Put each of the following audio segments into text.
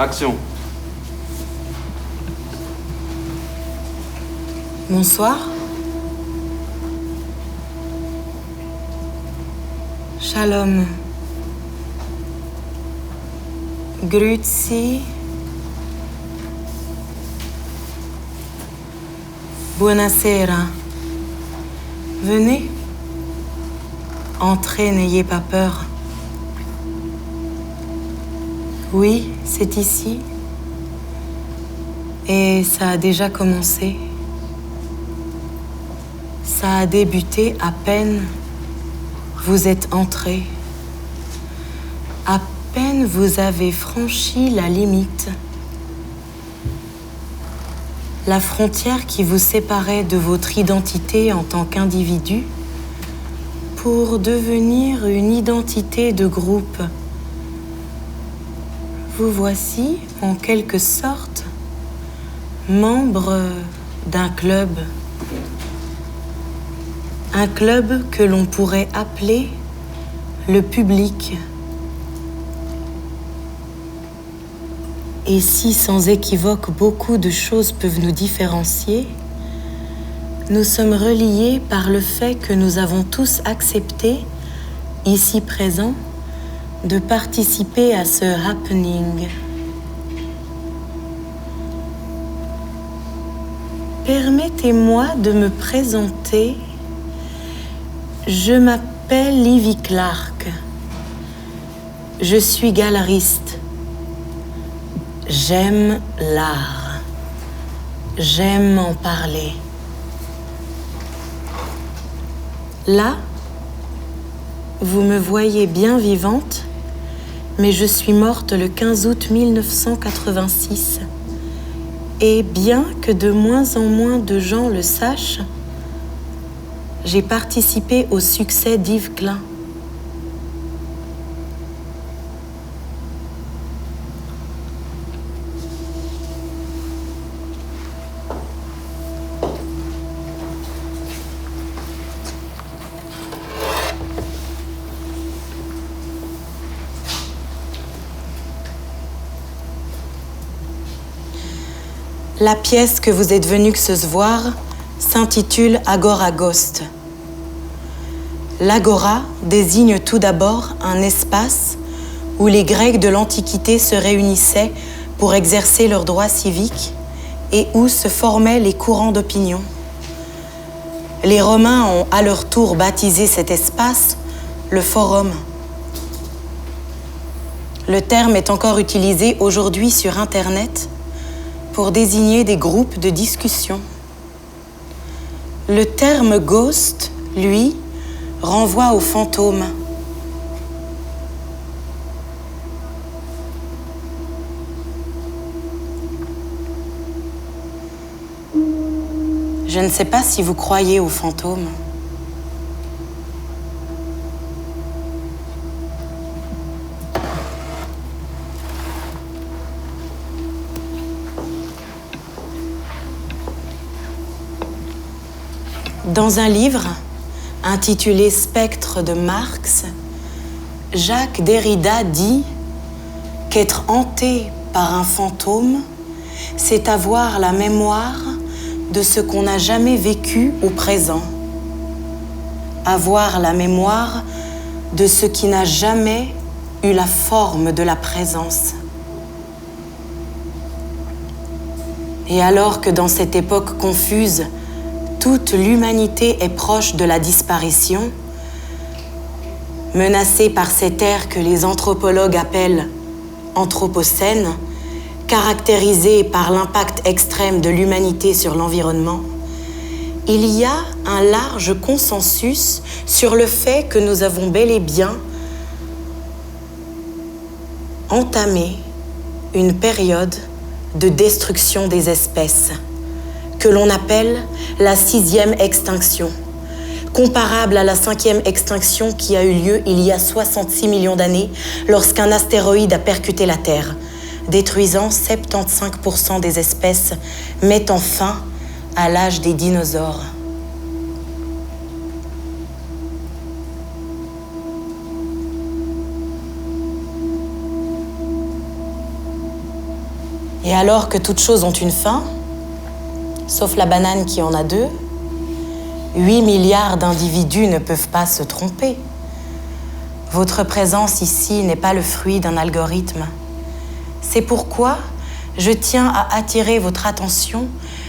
Action. Bonsoir. Shalom. Grüezi. Buonasera. Venez. Entrez, n'ayez pas peur. Oui, c'est ici. Et ça a déjà commencé. Ça a débuté à peine vous êtes entré. À peine vous avez franchi la limite. La frontière qui vous séparait de votre identité en tant qu'individu pour devenir une identité de groupe. Vous voici, en quelque sorte, membre d'un club. Un club que l'on pourrait appeler le public. Et si sans équivoque beaucoup de choses peuvent nous différencier, nous sommes reliés par le fait que nous avons tous accepté, ici présents, de participer à ce happening. Permettez-moi de me présenter. Je m'appelle Livy Clark. Je suis galeriste. J'aime l'art. J'aime en parler. Là, vous me voyez bien vivante, mais je suis morte le 15 août 1986. Et bien que de moins en moins de gens le sachent, j'ai participé au succès d'Yves Klein. La pièce que vous êtes venus se voir s'intitule Agora Ghost. L'agora désigne tout d'abord un espace où les Grecs de l'Antiquité se réunissaient pour exercer leurs droits civiques et où se formaient les courants d'opinion. Les Romains ont à leur tour baptisé cet espace le Forum. Le terme est encore utilisé aujourd'hui sur Internet pour désigner des groupes de discussion. Le terme ghost, lui, renvoie aux fantômes. Je ne sais pas si vous croyez aux fantômes. Dans un livre intitulé Spectre de Marx, Jacques Derrida dit qu'être hanté par un fantôme, c'est avoir la mémoire de ce qu'on n'a jamais vécu au présent. Avoir la mémoire de ce qui n'a jamais eu la forme de la présence. Et alors que dans cette époque confuse, toute l'humanité est proche de la disparition, menacée par cette ère que les anthropologues appellent anthropocène, caractérisée par l'impact extrême de l'humanité sur l'environnement, il y a un large consensus sur le fait que nous avons bel et bien entamé une période de destruction des espèces, que l'on appelle la 6e extinction, comparable à la 5e extinction qui a eu lieu il y a 66 millions d'années lorsqu'un astéroïde a percuté la Terre, détruisant 75% des espèces, mettant fin à l'âge des dinosaures. Et alors que toutes choses ont une fin, sauf la banane qui en a deux, 8 milliards d'individus ne peuvent pas se tromper. Votre présence ici n'est pas le fruit d'un algorithme. C'est pourquoi je tiens à attirer votre attention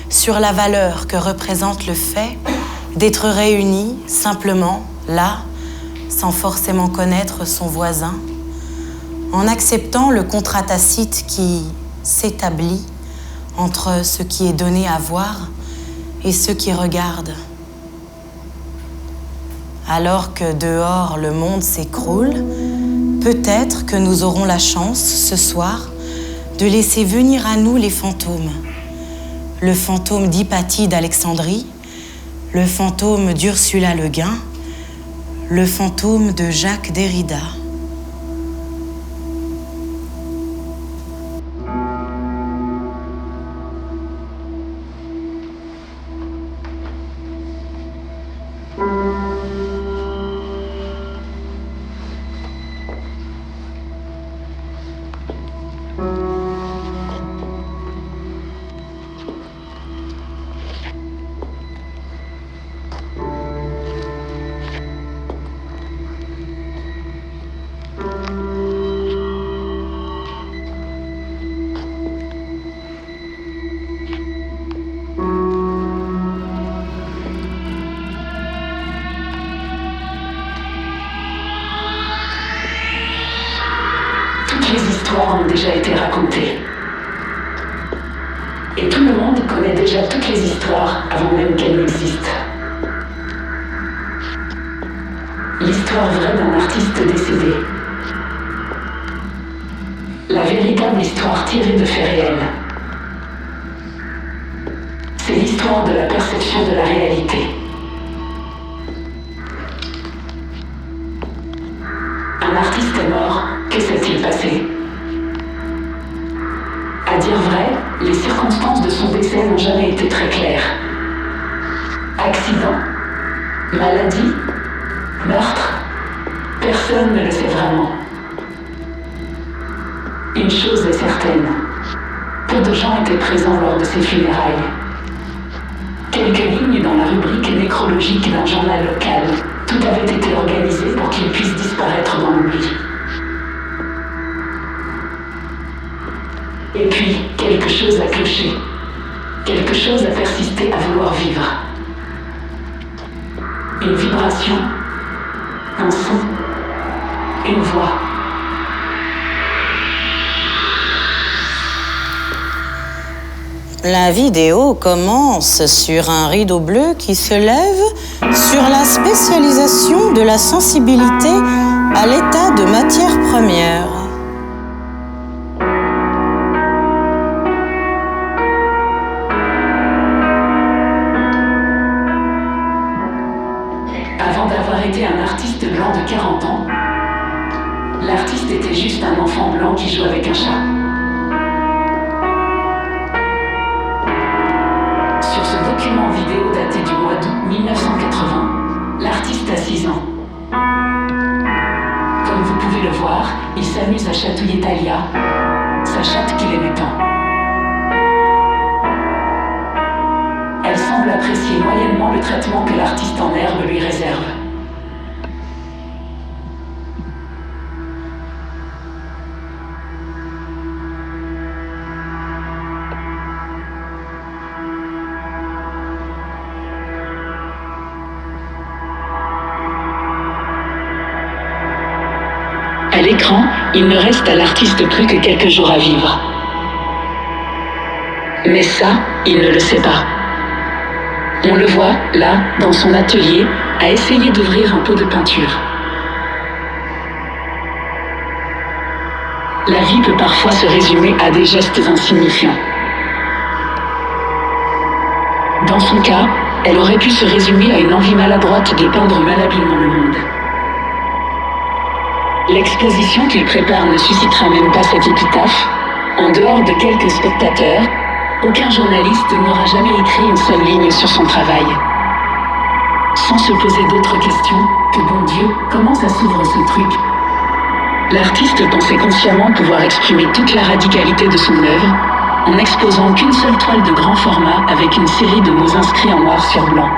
sur la valeur que représente le fait d'être réunis simplement là, sans forcément connaître son voisin, en acceptant le contrat tacite qui s'établit entre ce qui est donné à voir et ceux qui regardent. Alors que dehors le monde s'écroule, peut-être que nous aurons la chance ce soir de laisser venir à nous les fantômes. Le fantôme d'Hypatie d'Alexandrie, le fantôme d'Ursula Le Guin, le fantôme de Jacques Derrida. Ont déjà été racontées. Et tout le monde connaît déjà toutes les histoires avant même qu'elles n'existent. L'histoire vraie d'un artiste décédé. La véritable histoire tirée de faits réels. C'est l'histoire de la perception de la réalité. Un artiste est mort, que s'est-il passé ? À dire vrai, les circonstances de son décès n'ont jamais été très claires. Accident, maladie, meurtre, personne ne le sait vraiment. Une chose est certaine, peu de gens étaient présents lors de ses funérailles. Quelques lignes dans la rubrique nécrologique d'un journal local, tout avait été organisé pour qu'il puisse disparaître dans l'oubli. Et puis, quelque chose a cloché. Quelque chose a persisté à vouloir vivre. Une vibration, un son, une voix. La vidéo commence sur un rideau bleu qui se lève sur la spécialisation de la sensibilité à l'état de matière première. Avant d'avoir été un artiste blanc de 40 ans, l'artiste était juste un enfant blanc qui joue avec un chat. Sur ce document vidéo daté du mois d'août 1980, l'artiste a 6 ans. Comme vous pouvez le voir, il s'amuse à chatouiller Talia, sa chatte qu'il aimait tant. Elle semble apprécier moyennement le traitement que l'artiste en herbe lui réserve. À l'écran, il ne reste à l'artiste plus que quelques jours à vivre. Mais ça, il ne le sait pas. On le voit, là, dans son atelier, à essayer d'ouvrir un pot de peinture. La vie peut parfois se résumer à des gestes insignifiants. Dans son cas, elle aurait pu se résumer à une envie maladroite de peindre malhabilement le monde. L'exposition qu'il prépare ne suscitera même pas cet épitaphe. En dehors de quelques spectateurs, aucun journaliste n'aura jamais écrit une seule ligne sur son travail. Sans se poser d'autres questions que bon Dieu, comment ça s'ouvre ce truc ? L'artiste pensait consciemment pouvoir exprimer toute la radicalité de son œuvre, en n'exposant qu'une seule toile de grand format avec une série de mots inscrits en noir sur blanc.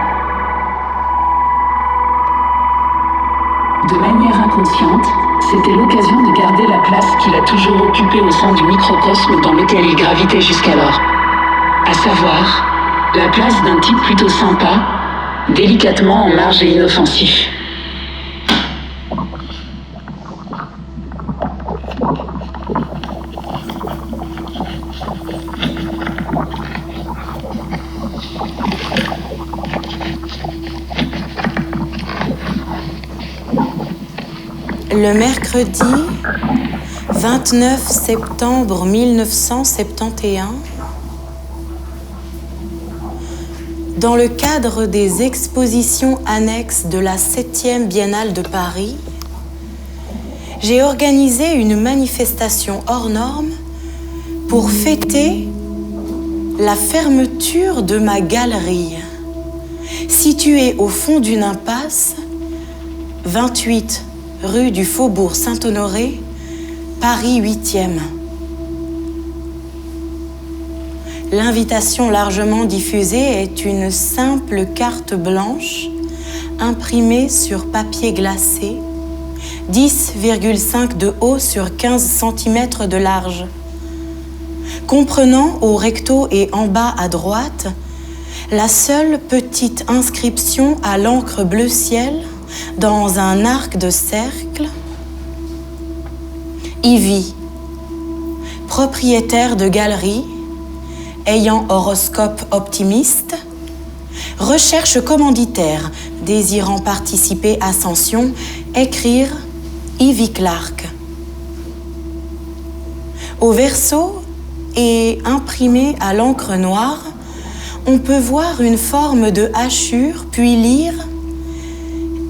De manière inconsciente, c'était l'occasion de garder la place qu'il a toujours occupée au sein du microcosme dans lequel il gravitait jusqu'alors. À savoir, la place d'un type plutôt sympa, délicatement en marge et inoffensif. Le mercredi 29 septembre 1971, dans le cadre des expositions annexes de la 7e Biennale de Paris, j'ai organisé une manifestation hors norme pour fêter la fermeture de ma galerie, située au fond d'une impasse, 28 rue du Faubourg Saint-Honoré, Paris 8e. L'invitation largement diffusée est une simple carte blanche imprimée sur papier glacé, 10,5 de haut sur 15 cm de large, comprenant au recto et en bas à droite la seule petite inscription à l'encre bleu ciel dans un arc de cercle. Ivy, propriétaire de galerie, ayant horoscope optimiste, recherche commanditaire, désirant participer Ascension, écrire Ivy Clark. Au verso et imprimé à l'encre noire, on peut voir une forme de hachure, puis lire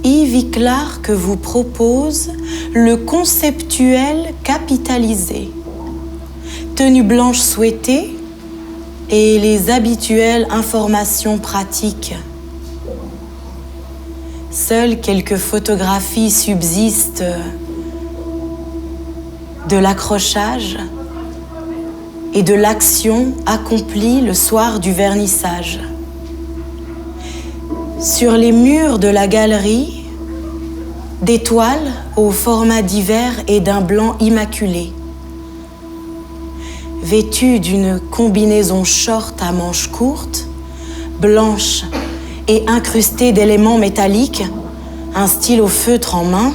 Ivy Clark vous propose le conceptuel capitalisé. Tenue blanche souhaitée et les habituelles informations pratiques. Seules quelques photographies subsistent de l'accrochage et de l'action accomplie le soir du vernissage. Sur les murs de la galerie, des toiles au format divers et d'un blanc immaculé. Vêtue d'une combinaison short à manches courtes, blanche et incrustée d'éléments métalliques, un stylo feutre en main,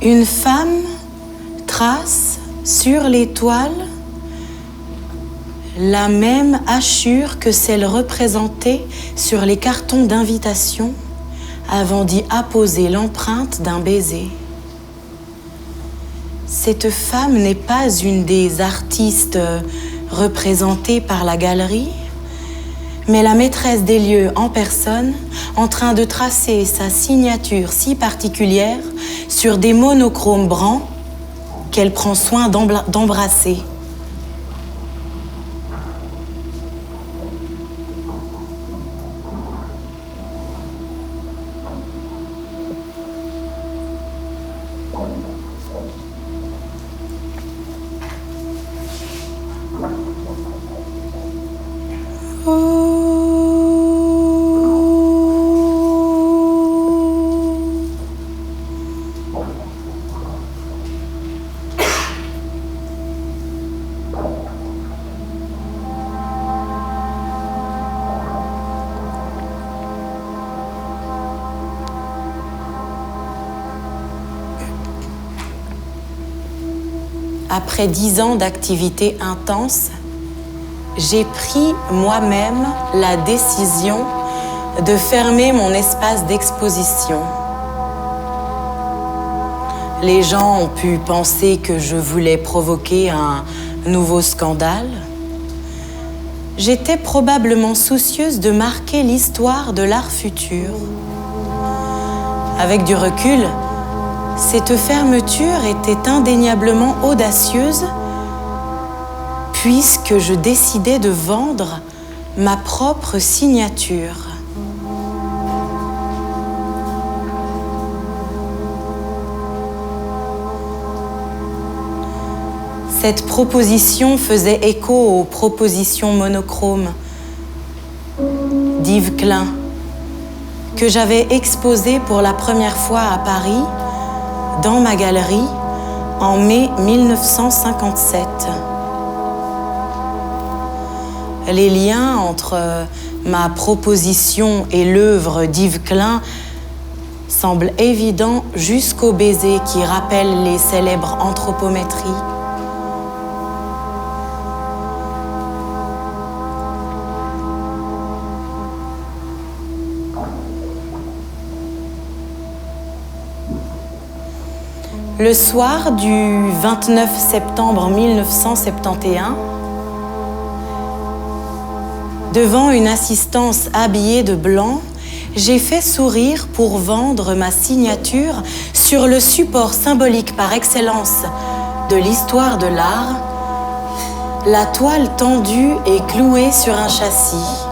une femme trace sur les toiles la même hachure que celle représentée sur les cartons d'invitation avant d'y apposer l'empreinte d'un baiser. Cette femme n'est pas une des artistes représentées par la galerie, mais la maîtresse des lieux en personne, en train de tracer sa signature si particulière sur des monochromes bruns qu'elle prend soin d'embrasser. Après 10 ans d'activité intense, j'ai pris moi-même la décision de fermer mon espace d'exposition. Les gens ont pu penser que je voulais provoquer un nouveau scandale. J'étais probablement soucieuse de marquer l'histoire de l'art futur. Avec du recul, cette fermeture était indéniablement audacieuse puisque je décidais de vendre ma propre signature. Cette proposition faisait écho aux propositions monochromes d'Yves Klein, que j'avais exposées pour la première fois à Paris, dans ma galerie, en mai 1957. Les liens entre ma proposition et l'œuvre d'Yves Klein semblent évidents jusqu'au baiser qui rappelle les célèbres anthropométries. Le soir du 29 septembre 1971, devant une assistance habillée de blanc, j'ai fait sourire pour vendre ma signature sur le support symbolique par excellence de l'histoire de l'art, la toile tendue et clouée sur un châssis.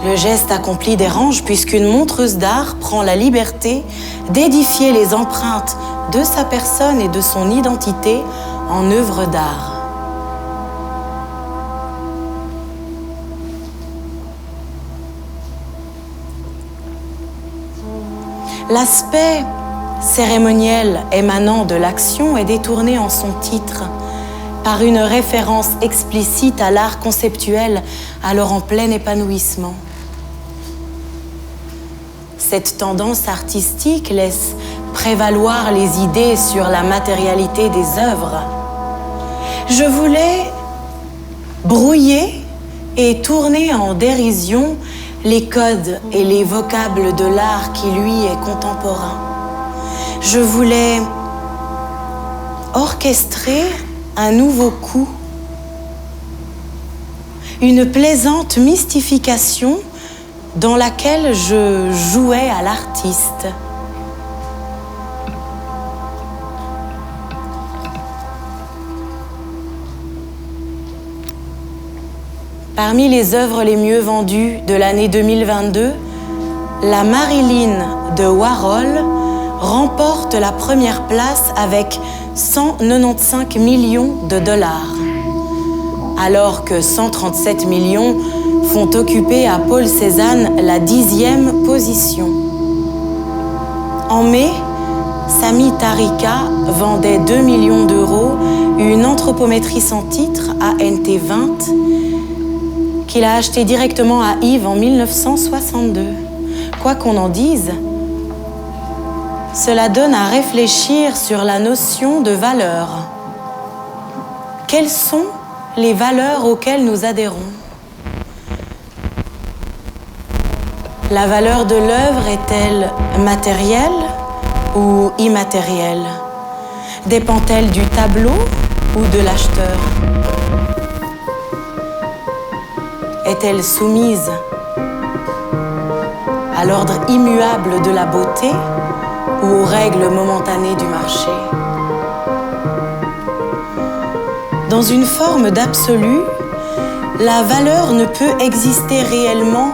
Le geste accompli dérange puisqu'une montreuse d'art prend la liberté d'édifier les empreintes de sa personne et de son identité en œuvre d'art. L'aspect cérémoniel émanant de l'action est détourné en son titre par une référence explicite à l'art conceptuel alors en plein épanouissement. Cette tendance artistique laisse prévaloir les idées sur la matérialité des œuvres. Je voulais brouiller et tourner en dérision les codes et les vocables de l'art qui lui est contemporain. Je voulais orchestrer un nouveau coup, une plaisante mystification dans laquelle je jouais à l'artiste. Parmi les œuvres les mieux vendues de l'année 2022, la Marilyn de Warhol remporte la première place avec 195 millions de dollars, alors que 137 millions font occuper à Paul Cézanne la 10e position. En mai, Sami Tarika vendait 2 millions d'euros une anthropométrie sans titre ANT20 qu'il a acheté directement à Yves en 1962. Quoi qu'on en dise, cela donne à réfléchir sur la notion de valeur. Quelles sont les valeurs auxquelles nous adhérons ? La valeur de l'œuvre est-elle matérielle ou immatérielle ? Dépend-elle du tableau ou de l'acheteur ? Est-elle soumise à l'ordre immuable de la beauté ou aux règles momentanées du marché ? Dans une forme d'absolu, la valeur ne peut exister réellement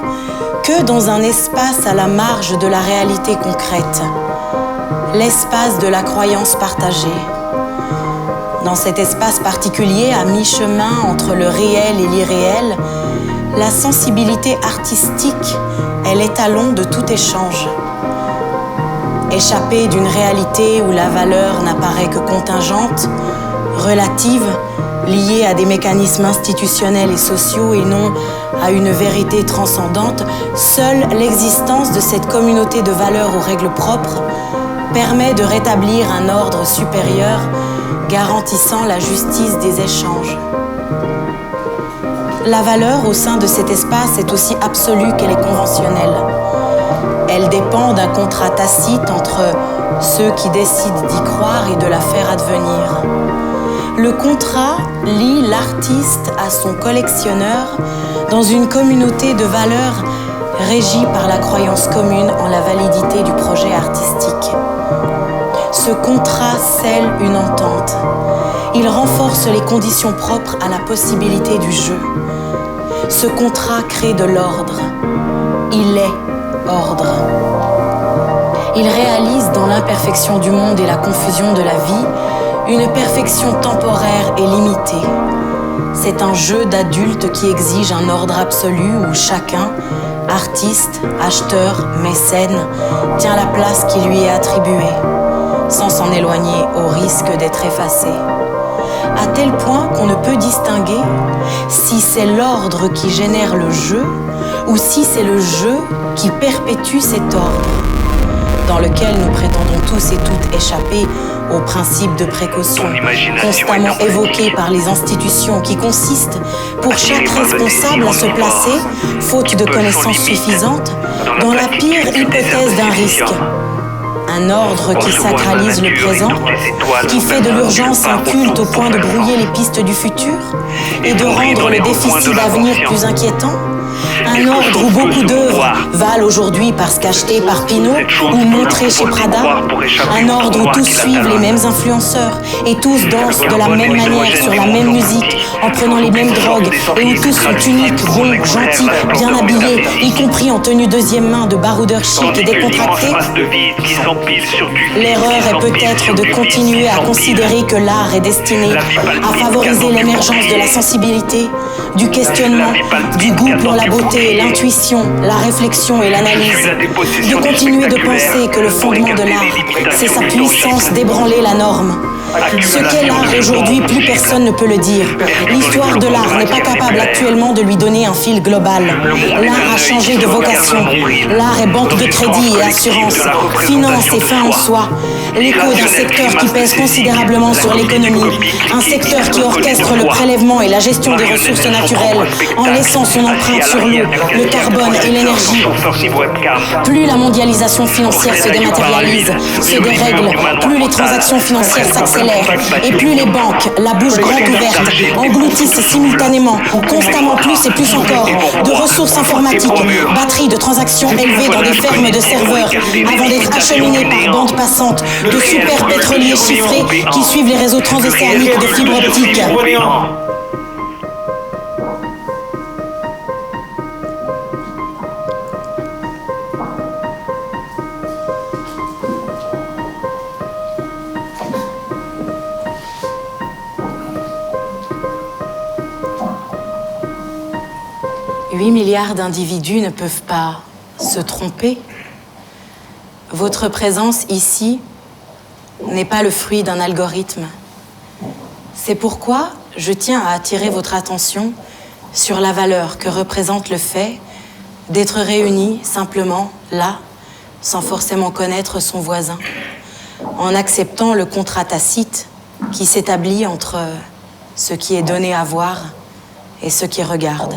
que dans un espace à la marge de la réalité concrète, l'espace de la croyance partagée. Dans cet espace particulier, à mi-chemin entre le réel et l'irréel, la sensibilité artistique est l'étalon de tout échange. Échappée d'une réalité où la valeur n'apparaît que contingente, relative, liée à des mécanismes institutionnels et sociaux et non à une vérité transcendante, seule l'existence de cette communauté de valeurs aux règles propres permet de rétablir un ordre supérieur garantissant la justice des échanges. La valeur au sein de cet espace est aussi absolue qu'elle est conventionnelle. Elle dépend d'un contrat tacite entre ceux qui décident d'y croire et de la faire advenir. Le contrat lie l'artiste à son collectionneur dans une communauté de valeurs régie par la croyance commune en la validité du projet artistique. Ce contrat scelle une entente. Il renforce les conditions propres à la possibilité du jeu. Ce contrat crée de l'ordre. Il est ordre. Il réalise dans l'imperfection du monde et la confusion de la vie Une perfection temporaire et limitée. C'est un jeu d'adulte qui exige un ordre absolu où chacun, artiste, acheteur, mécène, tient la place qui lui est attribuée, sans s'en éloigner au risque d'être effacé. À tel point qu'on ne peut distinguer si c'est l'ordre qui génère le jeu ou si c'est le jeu qui perpétue cet ordre, dans lequel nous prétendons tous et toutes échapper au principe de précaution, constamment évoqué par les institutions, qui consiste pour chaque responsable à se placer, faute de connaissances suffisantes, dans la pire hypothèse d'un risque. Un ordre qui sacralise le présent, qui fait de l'urgence un culte au point de brouiller les pistes du futur et de rendre le déficit d'avenir plus inquiétant. Un ordre où beaucoup d'œuvres valent aujourd'hui parce qu'achetées par Pinault ou montrées chez Prada. Un ordre où tous suivent les mêmes influenceurs et tous dansent de la même manière sur la même musique en prenant les mêmes drogues et où tous sont uniques, bons, gentils, bien habillés, y compris en tenue deuxième main de baroudeurs chics et décontractés. L'erreur est peut-être de continuer à considérer que l'art est destiné à favoriser l'émergence de la sensibilité, du questionnement, du goût pour la beauté, l'intuition, la réflexion et l'analyse. De continuer de penser que le fondement de l'art, c'est sa puissance d'ébranler la norme. Ce qu'est l'art aujourd'hui, plus personne ne peut le dire. L'histoire de l'art n'est pas capable actuellement de lui donner un fil global. L'art a changé de vocation. L'art est banque de crédit et assurance, finance et fin en soi. L'écho d'un secteur qui pèse considérablement sur l'économie. Un secteur qui orchestre le prélèvement et la gestion des ressources naturelles en laissant son empreinte sur l'eau, le carbone et l'énergie. Plus la mondialisation financière se dématérialise, se dérègle, plus les transactions financières s'accélèrent et plus les banques, la bouche grande ouverte, engloutissent simultanément, constamment plus et plus encore, de ressources informatiques, batteries de transactions élevées dans des fermes de serveurs, avant d'être acheminées par bande passante de super pétroliers chiffrés qui suivent les réseaux transocéaniques de fibres optiques. « 8 milliards d'individus ne peuvent pas se tromper. Votre présence ici n'est pas le fruit d'un algorithme. C'est pourquoi je tiens à attirer votre attention sur la valeur que représente le fait d'être réunis simplement là, sans forcément connaître son voisin, en acceptant le contrat tacite qui s'établit entre ce qui est donné à voir et ce qui regarde.